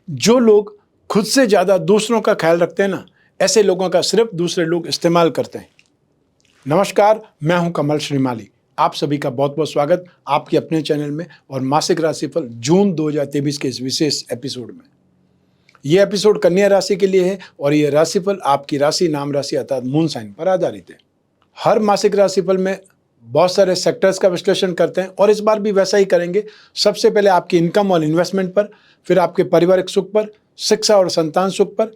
जो लोग खुद से ज़्यादा दूसरों का ख्याल रखते हैं ना, ऐसे लोगों का सिर्फ दूसरे लोग इस्तेमाल करते हैं। नमस्कार, मैं हूं कमल श्रीमाली। आप सभी का बहुत बहुत स्वागत आपके अपने चैनल में और मासिक राशिफल जून 2023 के इस विशेष एपिसोड में। यह एपिसोड कन्या राशि के लिए है और यह राशिफल आपकी राशि, नाम राशि अर्थात मून साइन पर आधारित है। हर मासिक राशिफल में बहुत सारे सेक्टर्स का विश्लेषण करते हैं और इस बार भी वैसा ही करेंगे। सबसे पहले आपकी इनकम और इन्वेस्टमेंट पर, फिर आपके पारिवारिक सुख पर, शिक्षा और संतान सुख पर,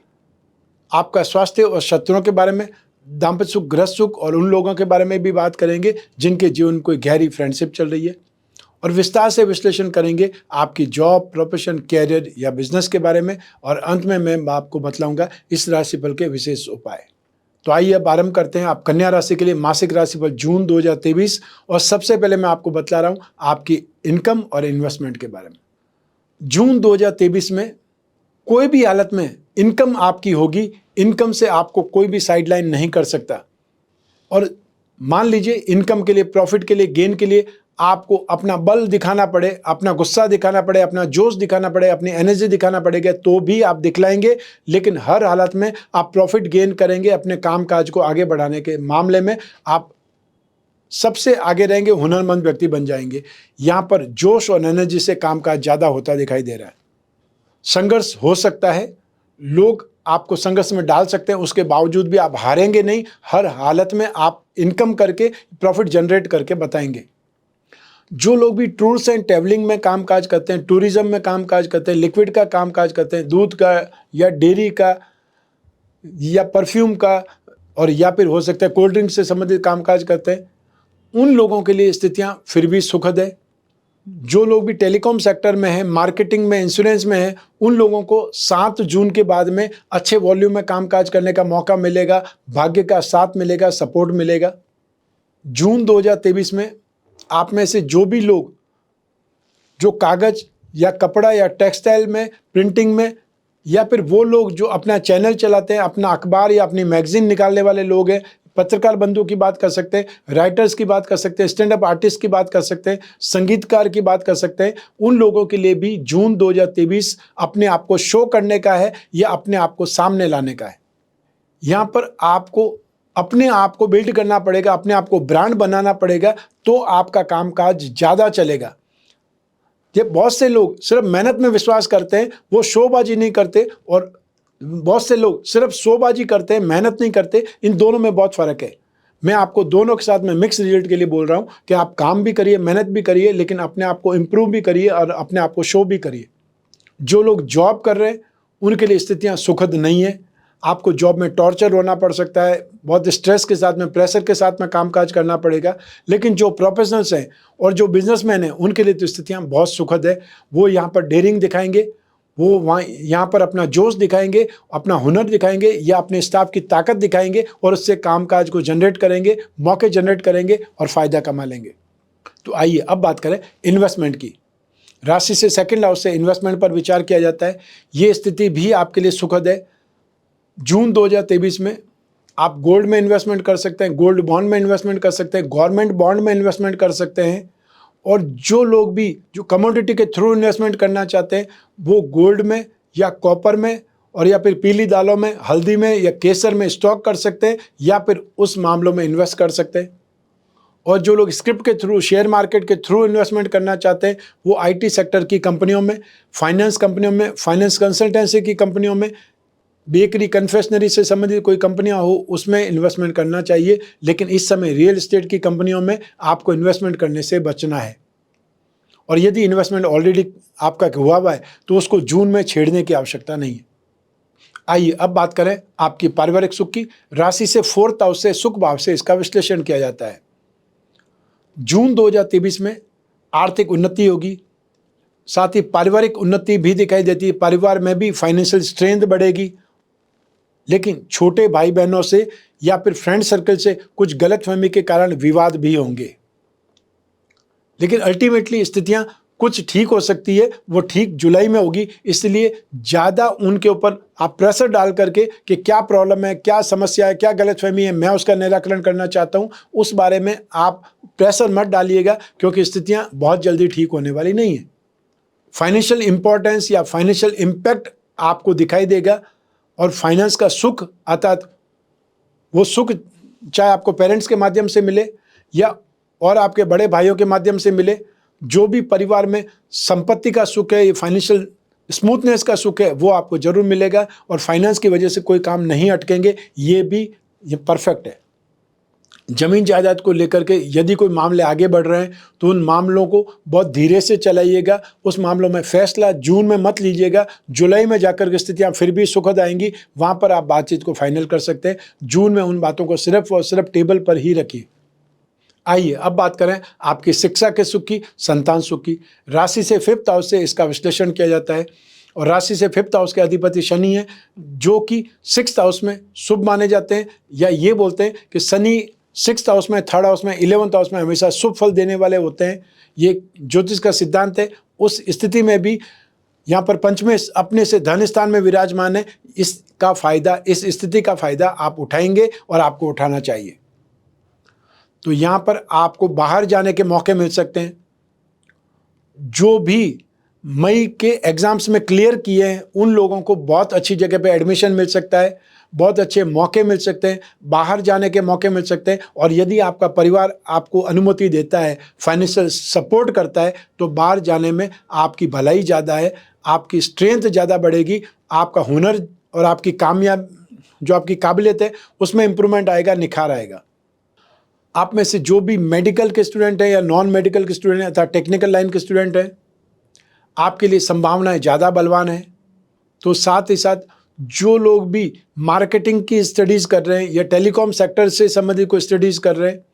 आपका स्वास्थ्य और शत्रुओं के बारे में, दाम्पत्य सुख, गृहस्थ सुख और उन लोगों के बारे में भी बात करेंगे जिनके जीवन में कोई गहरी फ्रेंडशिप चल रही है। और विस्तार से विश्लेषण करेंगे आपकी जॉब, प्रोफेशन, कैरियर या बिजनेस के बारे में। और अंत में मैं आपको बतलाऊंगा इस राशिफल के विशेष उपाय। तो आइए अब आरंभ करते हैं आप कन्या राशि के लिए मासिक राशिफल जून 2023। और सबसे पहले मैं आपको बतला रहा हूं आपकी इनकम और इन्वेस्टमेंट के बारे में। जून 2023 में कोई भी हालत में इनकम आपकी होगी। इनकम से आपको कोई भी साइडलाइन नहीं कर सकता। और मान लीजिए इनकम के लिए, प्रॉफिट के लिए, गेन के लिए आपको अपना बल दिखाना पड़े, अपना गुस्सा दिखाना पड़े, अपना जोश दिखाना पड़े, अपनी एनर्जी दिखाना पड़ेगा, तो भी आप दिखलाएंगे। लेकिन हर हालत में आप प्रॉफिट गेन करेंगे। अपने काम काज को आगे बढ़ाने के मामले में आप सबसे आगे रहेंगे, हुनरमंद व्यक्ति बन जाएंगे। यहाँ पर जोश और एनर्जी से काम काज ज़्यादा होता दिखाई दे रहा है। संघर्ष हो सकता है, लोग आपको संघर्ष में डाल सकते हैं, उसके बावजूद भी आप हारेंगे नहीं। हर हालत में आप इनकम करके, प्रॉफिट जनरेट करके बताएंगे। जो लोग भी टूर्स एंड ट्रैवलिंग में काम काज करते हैं, टूरिज्म में काम काज करते हैं, लिक्विड का काम काज करते हैं, दूध का या डेयरी का या परफ्यूम का, और या फिर हो सकता है कोल्ड ड्रिंक से संबंधित काम काज करते हैं, उन लोगों के लिए स्थितियां फिर भी सुखद है। जो लोग भी टेलीकॉम सेक्टर में हैं, मार्केटिंग में, इंश्योरेंस में हैं, उन लोगों को 7 जून के बाद में अच्छे वॉल्यूम में कामकाज करने का मौका मिलेगा, भाग्य का साथ मिलेगा, सपोर्ट मिलेगा। जून 2023 में आप में से जो भी लोग जो कागज या कपड़ा या टेक्सटाइल में, प्रिंटिंग में, या फिर वो लोग जो अपना चैनल चलाते हैं, अपना अखबार या अपनी मैगजीन निकालने वाले लोग हैं, पत्रकार बंधु की बात कर सकते हैं, राइटर्स की बात कर सकते हैं, स्टैंड अप आर्टिस्ट की बात कर सकते हैं, संगीतकार की बात कर सकते हैं, उन लोगों के लिए भी जून 2023 अपने आप को शो करने का है या अपने आप को सामने लाने का है। यहाँ पर आपको अपने आप को बिल्ड करना पड़ेगा, अपने आप को ब्रांड बनाना पड़ेगा, तो आपका कामकाज ज़्यादा चलेगा। ये बहुत से लोग सिर्फ मेहनत में विश्वास करते हैं, वो शोबाजी नहीं करते, और बहुत से लोग सिर्फ शोबाजी करते हैं, मेहनत नहीं करते। इन दोनों में बहुत फ़र्क है। मैं आपको दोनों के साथ में मिक्स रिजल्ट के लिए बोल रहा हूँ कि आप काम भी करिए, मेहनत भी करिए, लेकिन अपने आप को इम्प्रूव भी करिए और अपने आप को शो भी करिए। जो लोग जॉब कर रहे हैं उनके लिए स्थितियाँ सुखद नहीं है। आपको जॉब में टॉर्चर होना पड़ सकता है, बहुत स्ट्रेस के साथ में, प्रेशर के साथ में कामकाज करना पड़ेगा। लेकिन जो प्रोफेशनल्स हैं और जो बिजनेसमैन हैं उनके लिए तो स्थितियाँ बहुत सुखद है। वो यहाँ पर डेयरिंग दिखाएंगे, वो यहाँ पर अपना जोश दिखाएंगे, अपना हुनर दिखाएंगे या अपने स्टाफ की ताकत दिखाएंगे और उससे कामकाज को जनरेट करेंगे, मौके जनरेट करेंगे और फ़ायदा कमा लेंगे। तो आइए अब बात करें इन्वेस्टमेंट की। राशि से सेकंड हाउस से इन्वेस्टमेंट पर विचार किया जाता है। ये स्थिति भी आपके लिए सुखद है। जून 2023 में आप गोल्ड में इन्वेस्टमेंट कर सकते हैं, गोल्ड बॉन्ड में इन्वेस्टमेंट कर सकते हैं, गवर्नमेंट बॉन्ड में इन्वेस्टमेंट कर सकते हैं। और जो लोग भी जो कमोडिटी के थ्रू इन्वेस्टमेंट करना चाहते हैं, वो गोल्ड में या कॉपर में और या फिर पीली दालों में, हल्दी में या केसर में स्टॉक कर सकते हैं या फिर उस मामलों में इन्वेस्ट कर सकते हैं। और जो लोग स्क्रिप्ट के थ्रू, शेयर मार्केट के थ्रू इन्वेस्टमेंट करना चाहते हैं, वो आईटी सेक्टर की कंपनियों में, फाइनेंस कंपनियों में, फाइनेंस कंसल्टेंसी की कंपनियों में, बेकरी, कन्फेक्शनरी से संबंधित कोई कंपनियां हो, उसमें इन्वेस्टमेंट करना चाहिए। लेकिन इस समय रियल एस्टेट की कंपनियों में आपको इन्वेस्टमेंट करने से बचना है। और यदि इन्वेस्टमेंट ऑलरेडी आपका हुआ हुआ है तो उसको जून में छेड़ने की आवश्यकता नहीं है। आइए अब बात करें आपकी पारिवारिक सुख की। राशि से 4th हाउस से, सुख भाव से इसका विश्लेषण किया जाता है। जून 2023 में आर्थिक उन्नति होगी, साथ ही पारिवारिक उन्नति भी दिखाई देती है। परिवार में भी फाइनेंशियल स्ट्रेंथ बढ़ेगी। लेकिन छोटे भाई बहनों से या फिर फ्रेंड सर्कल से कुछ गलतफहमी के कारण विवाद भी होंगे। लेकिन अल्टीमेटली स्थितियां कुछ ठीक हो सकती है, वो ठीक जुलाई में होगी। इसलिए ज़्यादा उनके ऊपर आप प्रेशर डाल करके कि क्या प्रॉब्लम है, क्या समस्या है, क्या गलतफहमी है, मैं उसका निराकरण करना चाहता हूँ, उस बारे में आप प्रेशर मत डालिएगा, क्योंकि स्थितियाँ बहुत जल्दी ठीक होने वाली नहीं है। फाइनेंशियल इंपॉर्टेंस या फाइनेंशियल इम्पैक्ट आपको दिखाई देगा और फाइनेंस का सुख, अर्थात वो सुख चाहे आपको पेरेंट्स के माध्यम से मिले या और आपके बड़े भाइयों के माध्यम से मिले, जो भी परिवार में संपत्ति का सुख है, ये फाइनेंशियल स्मूथनेस का सुख है, वो आपको जरूर मिलेगा और फाइनेंस की वजह से कोई काम नहीं अटकेंगे। ये परफेक्ट है। जमीन जायदाद को लेकर के यदि कोई मामले आगे बढ़ रहे हैं तो उन मामलों को बहुत धीरे से चलाइएगा। उस मामलों में फैसला जून में मत लीजिएगा। जुलाई में जाकर के स्थितियां फिर भी सुखद आएंगी, वहां पर आप बातचीत को फाइनल कर सकते हैं। जून में उन बातों को सिर्फ और सिर्फ टेबल पर ही रखिए। आइए अब बात करें आपकी शिक्षा के सुख की, संतान सुख की। राशि से 5th हाउस से इसका विश्लेषण किया जाता है और राशि से 5th हाउस के अधिपति शनि है, जो कि 6th हाउस में शुभ माने जाते हैं, या ये बोलते हैं कि शनि 6th हाउस में, 3rd हाउस में, 11th हाउस में हमेशा शुभ फल देने वाले होते हैं। ये ज्योतिष का सिद्धांत है। उस स्थिति में भी यहाँ पर पंचमें अपने से धन स्थान में विराजमान है। इस स्थिति का फायदा आप उठाएंगे और आपको उठाना चाहिए। तो यहाँ पर आपको बाहर जाने के मौके मिल सकते हैं। जो भी मई के एग्जाम्स में क्लियर किए हैं उन लोगों को बहुत अच्छी जगह पे एडमिशन मिल सकता है, बहुत अच्छे मौके मिल सकते हैं, बाहर जाने के मौके मिल सकते हैं। और यदि आपका परिवार आपको अनुमति देता है, फाइनेंशियल सपोर्ट करता है, तो बाहर जाने में आपकी भलाई ज़्यादा है, आपकी स्ट्रेंथ ज़्यादा बढ़ेगी, आपका हुनर और आपकी जो आपकी काबिलियत है उसमें इम्प्रूवमेंट आएगा, निखार आएगा। आप में से जो भी मेडिकल के स्टूडेंट हैं या नॉन मेडिकल के स्टूडेंट हैं अर्थात टेक्निकल लाइन के स्टूडेंट हैं, आपके लिए संभावनाएं ज़्यादा बलवान हैं। तो साथ ही साथ जो लोग भी मार्केटिंग की स्टडीज़ कर रहे हैं या टेलीकॉम सेक्टर से संबंधित कोई स्टडीज़ कर रहे हैं,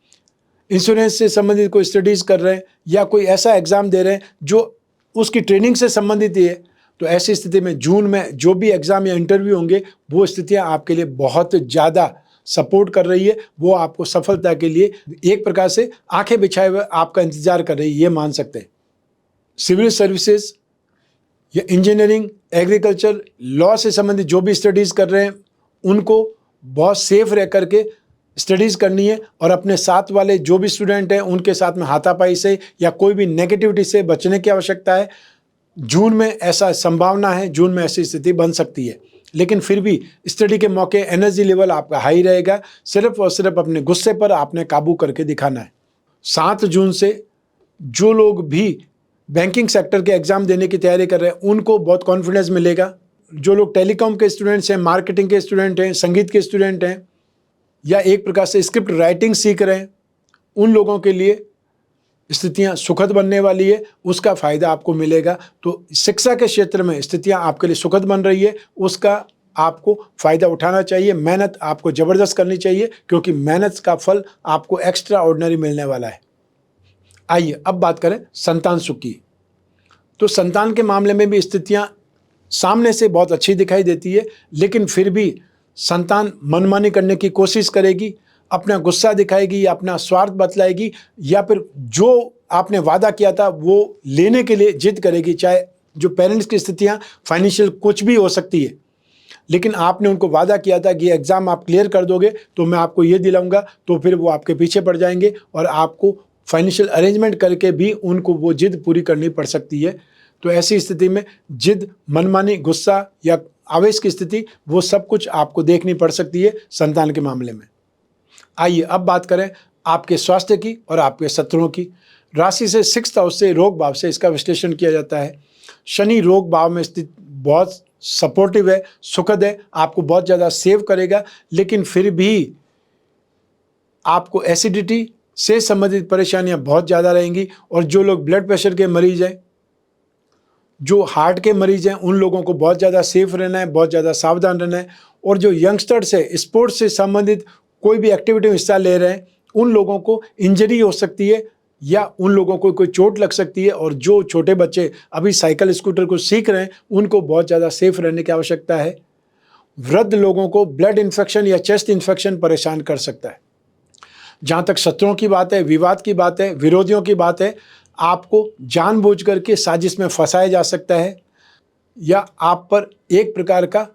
इंश्योरेंस से संबंधित कोई स्टडीज़ कर रहे हैं या कोई ऐसा एग्ज़ाम दे रहे हैं जो उसकी ट्रेनिंग से संबंधित ही है, तो ऐसी स्थिति में जून में जो भी एग्ज़ाम या इंटरव्यू होंगे वो स्थितियाँ आपके लिए बहुत ज़्यादा सपोर्ट कर रही है। वो आपको सफलता के लिए एक प्रकार से आंखें बिछाए हुए आपका इंतजार कर रही है, ये मान सकते हैं। सिविल सर्विसेज या इंजीनियरिंग, एग्रीकल्चर, लॉ से संबंधित जो भी स्टडीज़ कर रहे हैं उनको बहुत सेफ रह करके स्टडीज़ करनी है और अपने साथ वाले जो भी स्टूडेंट हैं उनके साथ में हाथापाई से या कोई भी नेगेटिविटी से बचने की आवश्यकता है। जून में ऐसा संभावना है, जून में ऐसी स्थिति बन सकती है, लेकिन फिर भी स्टडी के मौके एनर्जी लेवल आपका हाई रहेगा। सिर्फ और सिर्फ अपने गुस्से पर आपने काबू करके दिखाना है। 7 जून से जो लोग भी बैंकिंग सेक्टर के एग्ज़ाम देने की तैयारी कर रहे हैं उनको बहुत कॉन्फिडेंस मिलेगा। जो लोग टेलीकॉम के स्टूडेंट्स हैं, मार्केटिंग के स्टूडेंट हैं, संगीत के स्टूडेंट हैं या एक प्रकार से स्क्रिप्ट राइटिंग सीख रहे हैं, उन लोगों के लिए स्थितियां सुखद बनने वाली है, उसका फ़ायदा आपको मिलेगा। तो शिक्षा के क्षेत्र में स्थितियां आपके लिए सुखद बन रही है, उसका आपको फ़ायदा उठाना चाहिए। मेहनत आपको ज़बरदस्त करनी चाहिए क्योंकि मेहनत का फल आपको एक्स्ट्रा ऑर्डिनरी मिलने वाला है। आइए अब बात करें संतान सुख की। तो संतान के मामले में भी स्थितियां सामने से बहुत अच्छी दिखाई देती है, लेकिन फिर भी संतान मनमानी करने की कोशिश करेगी, अपना गुस्सा दिखाएगी या अपना स्वार्थ बतलाएगी या फिर जो आपने वादा किया था वो लेने के लिए जिद करेगी। चाहे जो पेरेंट्स की स्थितियां फाइनेंशियल कुछ भी हो सकती है, लेकिन आपने उनको वादा किया था कि एग्ज़ाम आप क्लियर कर दोगे तो मैं आपको ये दिलाऊंगा, तो फिर वो आपके पीछे पड़ जाएंगे और आपको फाइनेंशियल अरेंजमेंट करके भी उनको वो जिद पूरी करनी पड़ सकती है। तो ऐसी स्थिति में जिद, मनमानी, गुस्सा या आवेश की स्थिति, वो सब कुछ आपको देखनी पड़ सकती है संतान के मामले में। आइए अब बात करें आपके स्वास्थ्य की और आपके शत्रुओं की। राशि से 6th हाउस से रोग भाव से इसका विश्लेषण किया जाता है। शनि रोग भाव में स्थित बहुत सपोर्टिव है, सुखद है, आपको बहुत ज़्यादा सेव करेगा, लेकिन फिर भी आपको एसिडिटी से संबंधित परेशानियां बहुत ज़्यादा रहेंगी। और जो लोग ब्लड प्रेशर के मरीज हैं, जो हार्ट के मरीज हैं, उन लोगों को बहुत ज़्यादा सेफ रहना है, बहुत ज़्यादा सावधान रहना है। और जो यंगस्टर्स है, स्पोर्ट्स से संबंधित कोई भी एक्टिविटी में हिस्सा ले रहे हैं, उन लोगों को इंजरी हो सकती है या उन लोगों को कोई चोट लग सकती है। और जो छोटे बच्चे अभी साइकिल स्कूटर को सीख रहे हैं उनको बहुत ज़्यादा सेफ रहने की आवश्यकता है। वृद्ध लोगों को ब्लड इन्फेक्शन या चेस्ट इन्फेक्शन परेशान कर सकता है। जहाँ तक शत्रुओं की बात है, विवाद की बात है, विरोधियों की बात है, आपको जानबूझ करके साजिश में फंसाया जा सकता है या आप पर एक प्रकार का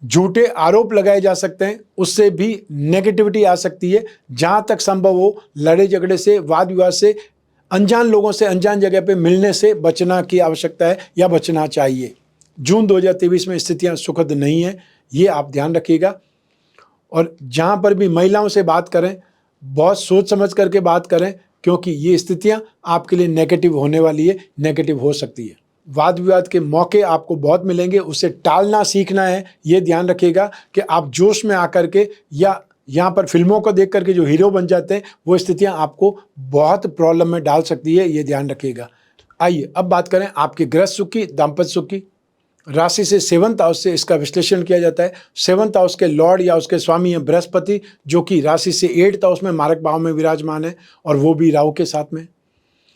झूठे आरोप लगाए जा सकते हैं, उससे भी नेगेटिविटी आ सकती है। जहाँ तक संभव हो लड़ाई झगड़े से, वाद विवाद से, अनजान लोगों से अनजान जगह पे मिलने से बचना की आवश्यकता है या बचना चाहिए। जून 2023 में स्थितियां सुखद नहीं हैं, ये आप ध्यान रखिएगा। और जहां पर भी महिलाओं से बात करें, बहुत सोच समझ करके बात करें, क्योंकि ये स्थितियां आपके लिए नेगेटिव होने वाली है, नेगेटिव हो सकती है। वाद विवाद के मौके आपको बहुत मिलेंगे, उसे टालना सीखना है। ये ध्यान रखिएगा कि आप जोश में आकर के या यहाँ पर फिल्मों को देख करके जो हीरो बन जाते हैं, वो स्थितियां आपको बहुत प्रॉब्लम में डाल सकती है, ये ध्यान रखिएगा। आइए अब बात करें आपके गृहस्थ सुख की, दाम्पत्य सुख की। राशि से 7th हाउस से इसका विश्लेषण किया जाता है। 7th हाउस के लॉर्ड या उसके स्वामी हैं बृहस्पति, जो कि राशि से 8th हाउस में मारक भाव में विराजमान है, और वो भी राहु के साथ में।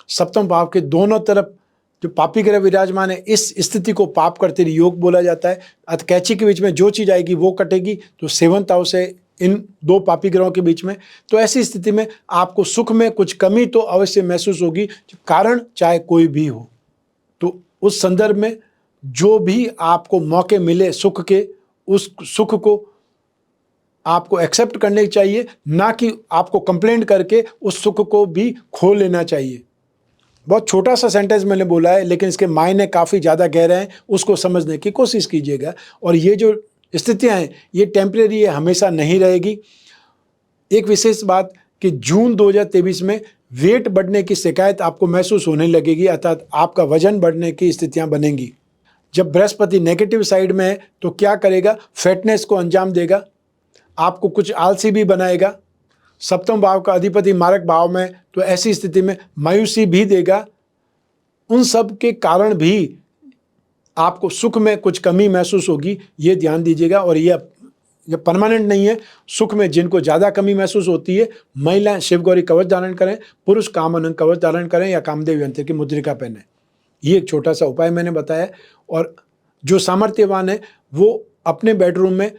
सप्तम भाव के दोनों तरफ जो पापी ग्रह विराजमान है, इस स्थिति को पाप करते योग बोला जाता है। कैची के बीच में जो चीज़ आएगी वो कटेगी, तो 7th हाउस है इन दो पापी ग्रहों के बीच में। तो ऐसी स्थिति में आपको सुख में कुछ कमी तो अवश्य महसूस होगी, कारण चाहे कोई भी हो। तो उस संदर्भ में जो भी आपको मौके मिले सुख के, उस सुख को आपको एक्सेप्ट करने चाहिए, ना कि आपको कंप्लेंट करके उस सुख को भी खो लेना चाहिए। बहुत छोटा सा सेंटेंस मैंने बोला है, लेकिन इसके मायने काफ़ी ज़्यादा गहरे हैं, उसको समझने की कोशिश कीजिएगा। और ये जो स्थितियां हैं ये टेम्परेरी है, हमेशा नहीं रहेगी। एक विशेष बात कि जून 2023 में वेट बढ़ने की शिकायत आपको महसूस होने लगेगी, अर्थात आपका वजन बढ़ने की स्थितियां बनेंगी। जब बृहस्पति नेगेटिव साइड में है तो क्या करेगा, फैटनेस को अंजाम देगा, आपको कुछ आलसी भी बनाएगा। सप्तम भाव का अधिपति मारक भाव में, तो ऐसी स्थिति में मायूसी भी देगा। उन सब के कारण भी आपको सुख में कुछ कमी महसूस होगी, ये ध्यान दीजिएगा। और ये परमानेंट नहीं है। सुख में जिनको ज़्यादा कमी महसूस होती है, महिलाएं शिवगौरी कवच धारण करें, पुरुष कामअनंत कवच धारण करें या कामदेव यंत्र की मुद्रिका पहने। ये एक छोटा सा उपाय मैंने बताया। और जो सामर्थ्यवान है वो अपने बेडरूम में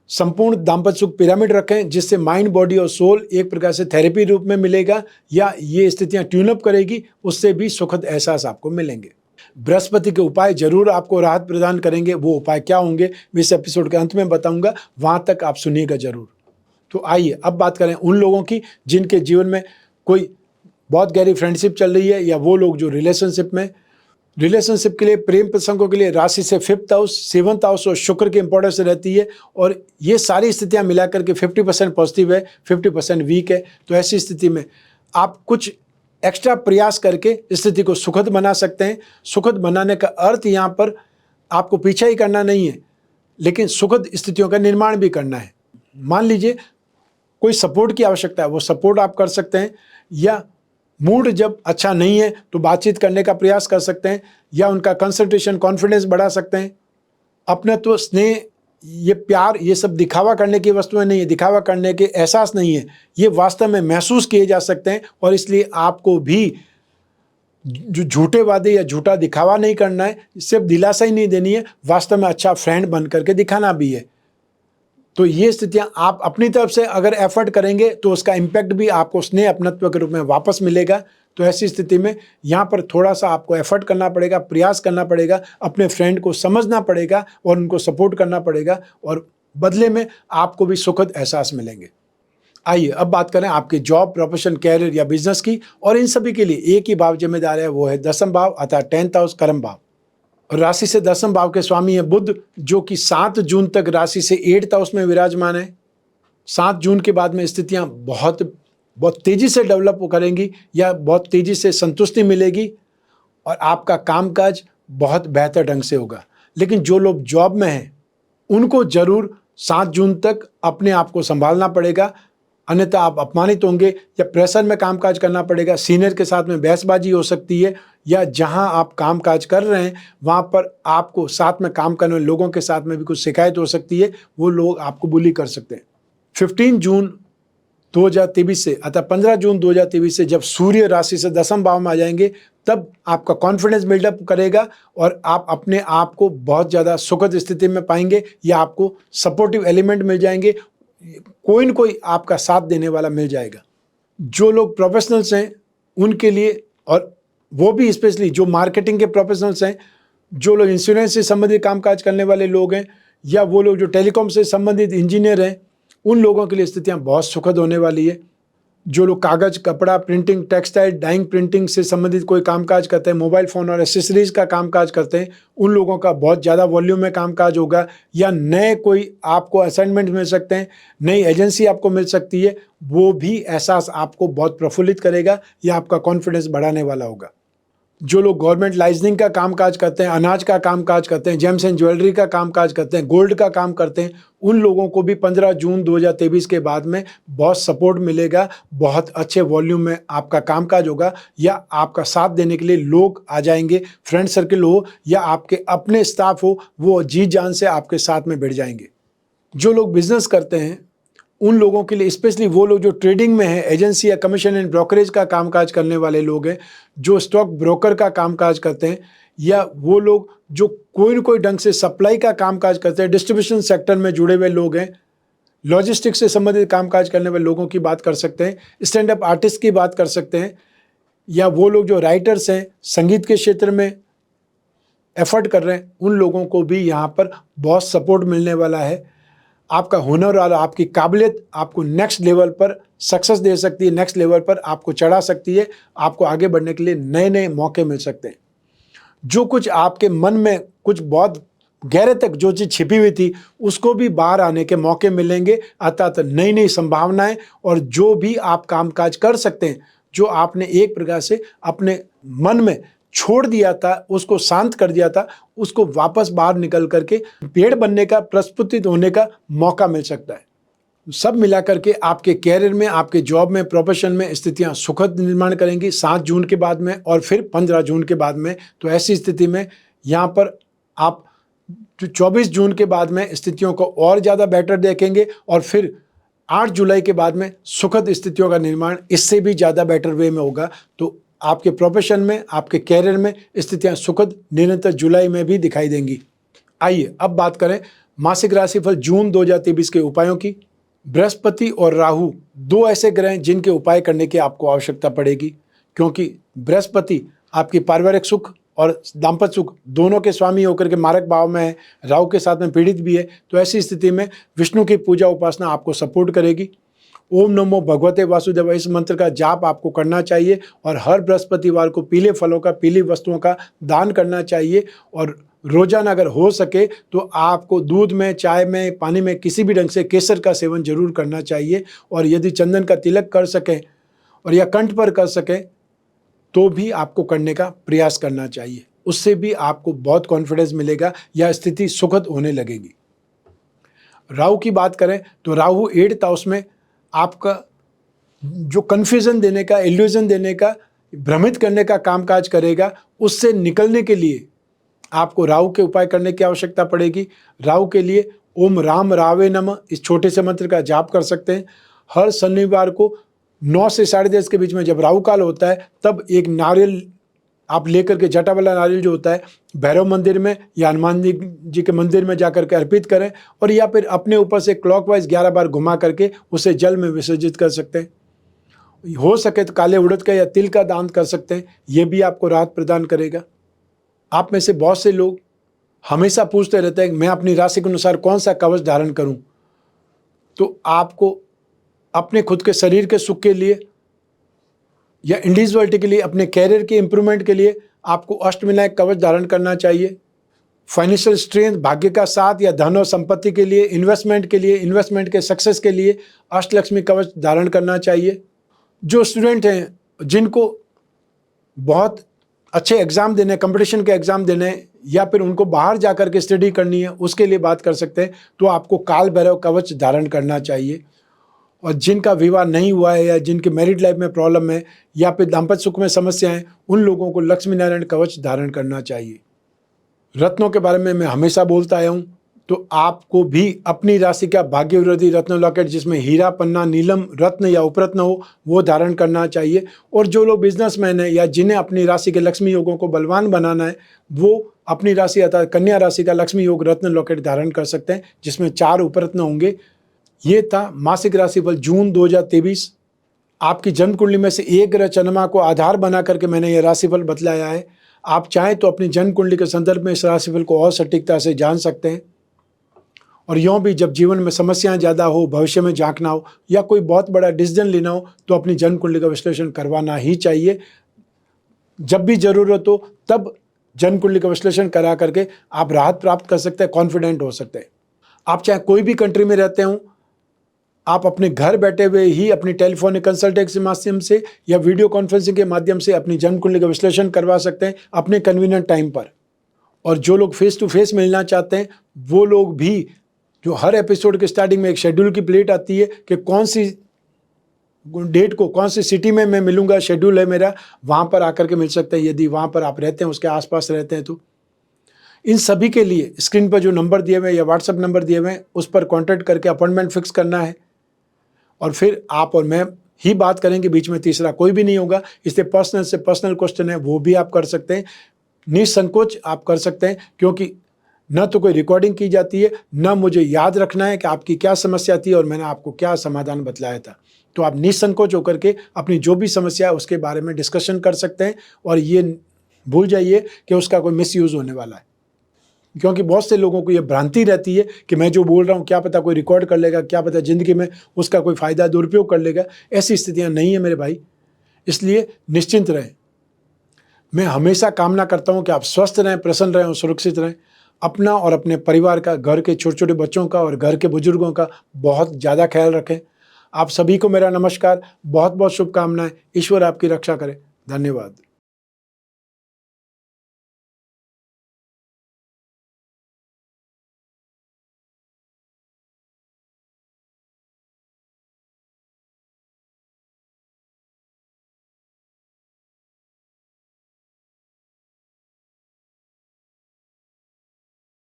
संपूर्ण दाम्पत्य सुख पिरामिड रखें, जिससे माइंड, बॉडी और सोल एक प्रकार से थेरेपी रूप में मिलेगा, या ये स्थितियां ट्यूनअप करेगी, उससे भी सुखद एहसास आपको मिलेंगे। बृहस्पति के उपाय जरूर आपको राहत प्रदान करेंगे। वो उपाय क्या होंगे मैं इस एपिसोड के अंत में बताऊंगा, वहां तक आप सुनिएगा जरूर। तो आइए अब बात करें उन लोगों की जिनके जीवन में कोई बहुत गहरी फ्रेंडशिप चल रही है, या वो लोग जो रिलेशनशिप के लिए, प्रेम प्रसंगों के लिए राशि से 5th हाउस, 7th हाउस और शुक्र की इंपॉर्टेंस रहती है। और ये सारी स्थितियां मिलाकर के 50% पॉजिटिव है, 50% वीक है। तो ऐसी स्थिति में आप कुछ एक्स्ट्रा प्रयास करके स्थिति को सुखद बना सकते हैं। सुखद बनाने का अर्थ यहाँ पर आपको पीछा ही करना नहीं है, लेकिन सुखद स्थितियों का निर्माण भी करना है। मान लीजिए कोई सपोर्ट की आवश्यकता है, वो सपोर्ट आप कर सकते हैं, या मूड जब अच्छा नहीं है तो बातचीत करने का प्रयास कर सकते हैं, या उनका कंसंट्रेशन, कॉन्फिडेंस बढ़ा सकते हैं। अपनत्व, स्नेह, ये प्यार, ये सब दिखावा करने की वस्तुएं नहीं है, दिखावा करने के एहसास नहीं है, ये वास्तव में महसूस किए जा सकते हैं। और इसलिए आपको भी जो झूठे वादे या झूठा दिखावा नहीं करना है, सिर्फ दिलासा ही नहीं देनी है, वास्तव में अच्छा फ्रेंड बन करके दिखाना भी है। तो ये स्थितियां आप अपनी तरफ से अगर एफर्ट करेंगे तो उसका इम्पैक्ट भी आपको स्नेह, अपनत्व के रूप में वापस मिलेगा। तो ऐसी स्थिति में यहाँ पर थोड़ा सा आपको एफर्ट करना पड़ेगा, प्रयास करना पड़ेगा, अपने फ्रेंड को समझना पड़ेगा और उनको सपोर्ट करना पड़ेगा, और बदले में आपको भी सुखद एहसास मिलेंगे। आइए अब बात करें आपके जॉब, प्रोफेशन, कैरियर या बिजनेस की। और इन सभी के लिए एक ही भाव जिम्मेदार है, वो है 10th भाव अर्थात 10th हाउस, कर्म भाव। और राशि से 10th भाव के स्वामी है बुध, जो कि 7 जून तक राशि से 8th हाउस में विराजमान है। 7 जून के बाद में स्थितियां बहुत तेजी से डेवलप करेंगी, या बहुत तेजी से संतुष्टि मिलेगी, और आपका कामकाज बहुत बेहतर ढंग से होगा। लेकिन जो लोग जॉब में हैं उनको जरूर 7 जून तक अपने आप को संभालना पड़ेगा, अन्यथा आप अपमानित होंगे, या प्रेशर में कामकाज करना पड़ेगा। सीनियर के साथ में बहसबाजी हो सकती है, या जहां आप कामकाज कर रहे हैं वहां पर आपको साथ में काम करने वाले लोगों के साथ में भी कुछ शिकायत हो सकती है, वो लोग आपको बुली कर सकते हैं। 15 जून 2023 से अर्थात 15 जून 2023 से जब सूर्य राशि से 10th भाव में आ जाएंगे, तब आपका कॉन्फिडेंस बिल्डअप करेगा और आप अपने आप को बहुत ज़्यादा सुखद स्थिति में पाएंगे, या आपको सपोर्टिव एलिमेंट मिल जाएंगे, कोई न कोई आपका साथ देने वाला मिल जाएगा। जो लोग प्रोफेशनल्स हैं उनके लिए, और वो भी स्पेशली जो मार्केटिंग के प्रोफेशनल्स हैं, जो लोग इंश्योरेंस से संबंधित कामकाज करने वाले लोग हैं, या वो लोग जो टेलीकॉम से संबंधित इंजीनियर हैं, उन लोगों के लिए स्थितियां बहुत सुखद होने वाली है। जो लोग कागज, कपड़ा, प्रिंटिंग, टेक्सटाइल, डाइंग, प्रिंटिंग से संबंधित कोई कामकाज करते हैं, मोबाइल फ़ोन और एसेसरीज का कामकाज करते हैं, उन लोगों का बहुत ज़्यादा वॉल्यूम में कामकाज होगा। या नए कोई आपको असाइनमेंट मिल सकते हैं, नई एजेंसी आपको मिल सकती है, वो भी एहसास आपको बहुत प्रफुल्लित करेगा या आपका कॉन्फिडेंस बढ़ाने वाला होगा। जो लोग गवर्नमेंट लाइसेंसिंग का कामकाज करते हैं, अनाज का कामकाज करते हैं, जेम्स एंड ज्वेलरी का कामकाज करते हैं, गोल्ड का काम करते हैं, उन लोगों को भी 15 जून 2023 के बाद में बहुत सपोर्ट मिलेगा, बहुत अच्छे वॉल्यूम में आपका कामकाज होगा या आपका साथ देने के लिए लोग आ जाएंगे। फ्रेंड सर्किल हो या आपके अपने स्टाफ हो, वो जी जान से आपके साथ में भिड़ जाएंगे। जो लोग बिजनेस करते हैं उन लोगों के लिए, स्पेशली वो लोग जो ट्रेडिंग में हैं, एजेंसी या कमीशन एंड ब्रोकरेज का कामकाज करने वाले लोग हैं, जो स्टॉक ब्रोकर का कामकाज करते हैं, या वो लोग जो कोई न कोई ढंग से सप्लाई का कामकाज करते हैं, डिस्ट्रीब्यूशन सेक्टर में जुड़े हुए लोग हैं, लॉजिस्टिक्स से संबंधित कामकाज करने वाले लोगों की बात कर सकते हैं, स्टैंड अप आर्टिस्ट की बात कर सकते हैं, या वो लोग जो राइटर्स हैं, संगीत के क्षेत्र में एफर्ट कर रहे हैं, उन लोगों को भी यहाँ पर बहुत सपोर्ट मिलने वाला है। आपका हुनर और आपकी काबिलियत आपको नेक्स्ट लेवल पर सक्सेस दे सकती है, नेक्स्ट लेवल पर आपको चढ़ा सकती है, आपको आगे बढ़ने के लिए नए नए मौके मिल सकते हैं। जो कुछ आपके मन में कुछ बहुत गहरे तक जो चीज़ छिपी हुई थी, उसको भी बाहर आने के मौके मिलेंगे, अर्थात नई नई संभावनाएं, और जो भी आप कामकाज कर सकते हैं, जो आपने एक प्रकार से अपने मन में छोड़ दिया था, उसको शांत कर दिया था, उसको वापस बाहर निकल करके पेड़ बनने का, प्रस्फुटित होने का मौका मिल सकता है। सब मिलाकर के आपके कैरियर में, आपके जॉब में, प्रोफेशन में स्थितियां सुखद निर्माण करेंगी 7 जून के बाद में और फिर 15 जून के बाद में। तो ऐसी स्थिति में यहाँ पर आप 24 जून के बाद में स्थितियों को और ज़्यादा बेटर देखेंगे और फिर 8 जुलाई के बाद में सुखद स्थितियों का निर्माण इससे भी ज़्यादा बेटर वे में होगा। तो आपके प्रोफेशन में, आपके कैरियर में स्थितियां सुखद निरंतर जुलाई में भी दिखाई देंगी। आइए अब बात करें मासिक राशिफल जून 2023 के उपायों की। बृहस्पति और राहु दो ऐसे ग्रह हैं जिनके उपाय करने की आपको आवश्यकता पड़ेगी, क्योंकि बृहस्पति आपकी पारिवारिक सुख और दाम्पत्य सुख दोनों के स्वामी होकर के मारक भाव में है, राहु के साथ में पीड़ित भी है। तो ऐसी स्थिति में विष्णु की पूजा उपासना आपको सपोर्ट करेगी। ओम नमो भगवते वासुदेव, इस मंत्र का जाप आपको करना चाहिए और हर बृहस्पतिवार को पीले फलों का, पीली वस्तुओं का दान करना चाहिए। और रोजाना अगर हो सके तो आपको दूध में, चाय में, पानी में किसी भी ढंग से केसर का सेवन जरूर करना चाहिए। और यदि चंदन का तिलक कर सकें और या कंठ पर कर सकें तो भी आपको करने का प्रयास करना चाहिए, उससे भी आपको बहुत कॉन्फिडेंस मिलेगा या स्थिति सुखद होने लगेगी। राहु की बात करें तो राहु 8th हाउस में आपका जो कन्फ्यूजन देने का, इल्यूजन देने का, भ्रमित करने का कामकाज करेगा। उससे निकलने के लिए आपको राहु के उपाय करने की आवश्यकता पड़ेगी। राहु के लिए ओम राम रावे नमः इस छोटे से मंत्र का जाप कर सकते हैं। हर शनिवार को 9 से 10:30 के बीच में जब राहु काल होता है, तब एक नारियल आप लेकर के, जटा वाला नारियल जो होता है, भैरव मंदिर में या हनुमान जी के मंदिर में जाकर के अर्पित करें, और या फिर अपने ऊपर से क्लॉकवाइज 11 बार घुमा करके उसे जल में विसर्जित कर सकते हैं। हो सके तो काले उड़द का या तिल का दान कर सकते हैं, ये भी आपको राहत प्रदान करेगा। आप में से बहुत से लोग हमेशा पूछते रहते हैं मैं अपनी राशि के अनुसार कौन सा कवच धारण करूं। तो आपको अपने खुद के शरीर के सुख के लिए या इंडिविजुअलिटी के लिए, अपने कैरियर के इंप्रूवमेंट के लिए आपको अष्टविनायक कवच धारण करना चाहिए। फाइनेंशियल स्ट्रेंथ, भाग्य का साथ या धन और संपत्ति के लिए, इन्वेस्टमेंट के लिए, इन्वेस्टमेंट के सक्सेस के लिए अष्टलक्ष्मी कवच धारण करना चाहिए। जो स्टूडेंट हैं जिनको बहुत अच्छे एग्जाम देने, कंपटीशन के एग्जाम देने या फिर उनको बाहर जाकर के स्टडी करनी है, उसके लिए बात कर सकते हैं, तो आपको काल भैरव कवच धारण करना चाहिए। और जिनका विवाह नहीं हुआ है या जिनके मैरिड लाइफ में प्रॉब्लम है या फिर दाम्पत्य सुख में समस्या है, उन लोगों को लक्ष्मी नारायण कवच धारण करना चाहिए। रत्नों के बारे में मैं हमेशा बोलता आया हूँ, तो आपको भी अपनी राशि का भाग्य विरोधी रत्न लॉकेट जिसमें हीरा, पन्ना, नीलम रत्न या उपरत्न हो, वो धारण करना चाहिए। और जो लोग बिजनेसमैन हैं या जिन्हें अपनी राशि के लक्ष्मी योगों को बलवान बनाना है, वो अपनी राशि अर्थात कन्या राशि का लक्ष्मी योग रत्न लॉकेट धारण कर सकते हैं, जिसमें 4 उपरत्न होंगे। ये था मासिक राशिफल जून 2023। आपकी जन्म कुंडली में से एक ग्रह चंद्रमा को आधार बना करके मैंने ये राशिफल बतलाया है। आप चाहें तो अपनी जन्म कुंडली के संदर्भ में इस राशिफल को और सटीकता से जान सकते हैं। और यूँ भी जब जीवन में समस्याएं ज़्यादा हो, भविष्य में झांकना हो या कोई बहुत बड़ा डिसीजन लेना हो तो अपनी जन्म कुंडली का विश्लेषण करवाना ही चाहिए। जब भी ज़रूरत हो तब जन्म कुंडली का विश्लेषण करा करके आप राहत प्राप्त कर सकते हैं, कॉन्फिडेंट हो सकते हैं। आप चाहे कोई भी कंट्री में रहते हो, आप अपने घर बैठे हुए ही अपनी टेलीफोनिक कंसल्टेंसी के माध्यम से या वीडियो कॉन्फ्रेंसिंग के माध्यम से अपनी जन्म कुंडली का विश्लेषण करवा सकते हैं अपने कन्वीनियंट टाइम पर। और जो लोग फेस टू फेस मिलना चाहते हैं वो लोग भी, जो हर एपिसोड के स्टार्टिंग में एक शेड्यूल की प्लेट आती है कि कौन सी डेट को कौन सी सिटी में मैं मिलूंगा, शेड्यूल है मेरा, वहाँ पर आकर के मिल सकते हैं यदि वहाँ पर आप रहते हैं, उसके आसपास रहते हैं तो। इन सभी के लिए स्क्रीन पर जो नंबर दिए हुए हैं या व्हाट्सएप नंबर दिए हुए हैं उस पर कॉन्टैक्ट करके अपॉइंटमेंट फिक्स करना है और फिर आप और मैं ही बात करेंगे, बीच में तीसरा कोई भी नहीं होगा। इसलिए पर्सनल से पर्सनल क्वेश्चन है वो भी आप कर सकते हैं, निसंकोच आप कर सकते हैं, क्योंकि न तो कोई रिकॉर्डिंग की जाती है, न मुझे याद रखना है कि आपकी क्या समस्या थी और मैंने आपको क्या समाधान बतलाया था। तो आप निसंकोच होकर के अपनी जो भी समस्या है उसके बारे में डिस्कशन कर सकते हैं और ये भूल जाइए कि उसका कोई मिसयूज़ होने वाला है, क्योंकि बहुत से लोगों को ये भ्रांति रहती है कि मैं जो बोल रहा हूँ क्या पता कोई रिकॉर्ड कर लेगा, क्या पता ज़िंदगी में उसका कोई फ़ायदा दुरुपयोग कर लेगा। ऐसी स्थितियाँ नहीं है मेरे भाई, इसलिए निश्चिंत रहें। मैं हमेशा कामना करता हूँ कि आप स्वस्थ रहें, प्रसन्न रहें और सुरक्षित रहें। अपना और अपने परिवार का, घर के छोटे छोटे बच्चों का और घर के बुजुर्गों का बहुत ज़्यादा ख्याल रखें। आप सभी को मेरा नमस्कार, बहुत बहुत शुभकामनाएं। ईश्वर आपकी रक्षा करे। धन्यवाद।